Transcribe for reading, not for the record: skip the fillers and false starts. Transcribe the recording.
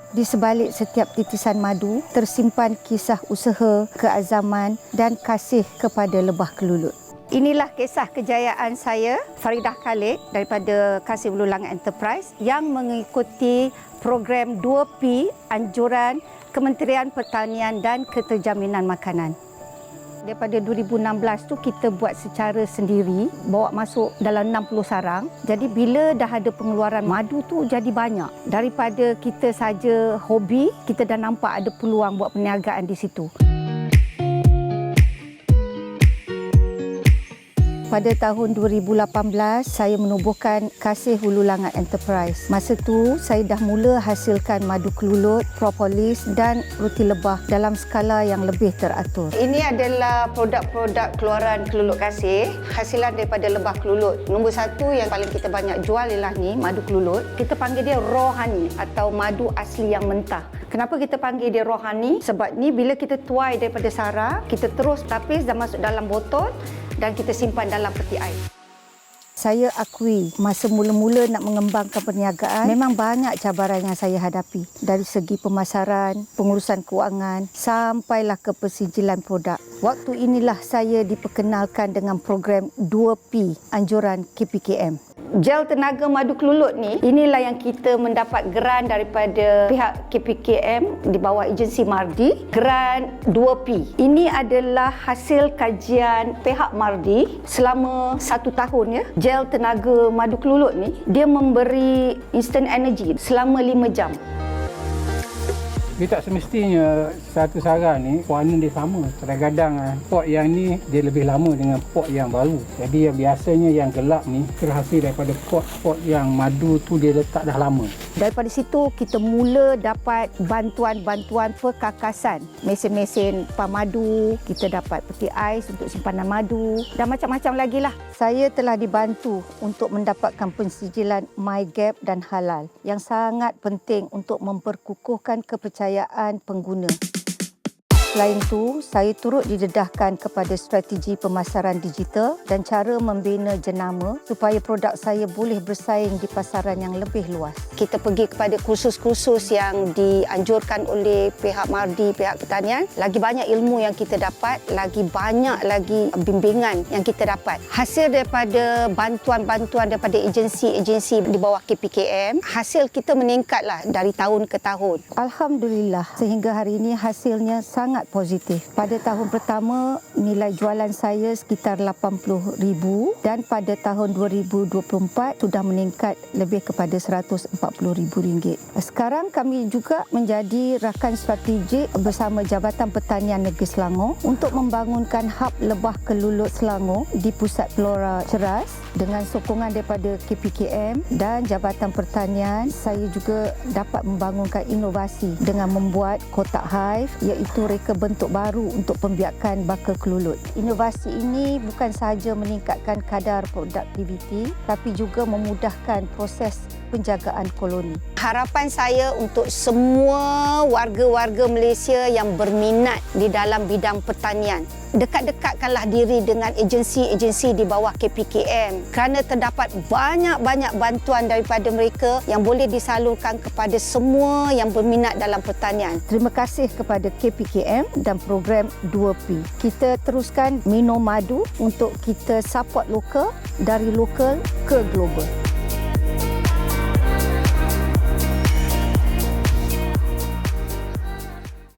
Di sebalik setiap titisan madu tersimpan kisah usaha, keazaman dan kasih kepada lebah kelulut. Inilah kisah kejayaan saya, Faridah Khalid daripada Kasih Hulu Langat Enterprise yang mengikuti program 2P anjuran Kementerian Pertanian dan Keterjaminan Makanan. Daripada 2016 tu kita buat secara sendiri, bawa masuk dalam 60 sarang. Jadi bila dah ada pengeluaran madu tu jadi banyak. Daripada kita saja hobi, kita dah nampak ada peluang buat perniagaan di situ. Pada tahun 2018, saya menubuhkan Kasih Hulu Langat Enterprise. Masa tu, saya dah mula hasilkan madu kelulut, propolis dan roti lebah dalam skala yang lebih teratur. Ini adalah produk-produk keluaran Kelulut Kasih, hasilan daripada lebah kelulut. Nombor satu yang paling kita banyak jual ialah ni, madu kelulut. Kita panggil dia raw honey atau madu asli yang mentah. Kenapa kita panggil dia raw honey? Sebab ni bila kita tuai daripada sarang, kita terus tapis dan masuk dalam botol dan kita simpan dalam peti air. Saya akui masa mula-mula nak mengembangkan perniagaan, memang banyak cabaran yang saya hadapi. Dari segi pemasaran, pengurusan kewangan, sampailah ke persijilan produk. Waktu inilah saya diperkenalkan dengan program 2P anjuran KPKM. Gel tenaga madu kelulut ni, inilah yang kita mendapat geran daripada pihak KPKM di bawah agensi MARDI, geran 2P. Ini adalah hasil kajian pihak MARDI selama 1 tahun ya. Gel tenaga madu kelulut ni, dia memberi instant energy selama 5 jam. Dia tak semestinya satu sarang ni warna dia sama. Kadang-kadang pot yang ni dia lebih lama dengan pot yang baru. Jadi yang biasanya yang gelap ni terhasil daripada pot-pot yang madu tu dia letak dah lama. Daripada situ kita mula dapat bantuan-bantuan perkakasan. Mesin-mesin pamadu, kita dapat peti ais untuk simpanan madu dan macam-macam lagi lah. Saya telah dibantu untuk mendapatkan pensijilan MyGap dan Halal yang sangat penting untuk memperkukuhkan kepercayaan pengguna. Selain itu, saya turut didedahkan kepada strategi pemasaran digital dan cara membina jenama supaya produk saya boleh bersaing di pasaran yang lebih luas. Kita pergi kepada kursus-kursus yang dianjurkan oleh pihak MARDI, pihak pertanian. Lagi banyak ilmu yang kita dapat, lagi banyak lagi bimbingan yang kita dapat. Hasil daripada bantuan-bantuan daripada agensi-agensi di bawah KPKM, hasil kita meningkatlah dari tahun ke tahun. Alhamdulillah, sehingga hari ini hasilnya sangat positif. Pada tahun pertama, nilai jualan saya sekitar RM80,000 dan pada tahun 2024 sudah meningkat lebih kepada RM140,000. Sekarang kami juga menjadi rakan strategik bersama Jabatan Pertanian Negeri Selangor untuk membangunkan hub lebah kelulut Selangor di Pusat Flora Ceras dengan sokongan daripada KPKM dan Jabatan Pertanian. Saya juga dapat membangunkan inovasi dengan membuat kotak hive iaitu reka bentuk baru untuk pembiakan bakal kelulut. Inovasi ini bukan sahaja meningkatkan kadar produktiviti tapi juga memudahkan proses penjagaan koloni. Harapan saya untuk semua warga-warga Malaysia yang berminat di dalam bidang pertanian, dekat-dekatkanlah diri dengan agensi-agensi di bawah KPKM kerana terdapat banyak-banyak bantuan daripada mereka yang boleh disalurkan kepada semua yang berminat dalam pertanian. Terima kasih kepada KPKM dan program 2P. Kita teruskan minum madu untuk kita support lokal, dari lokal ke global.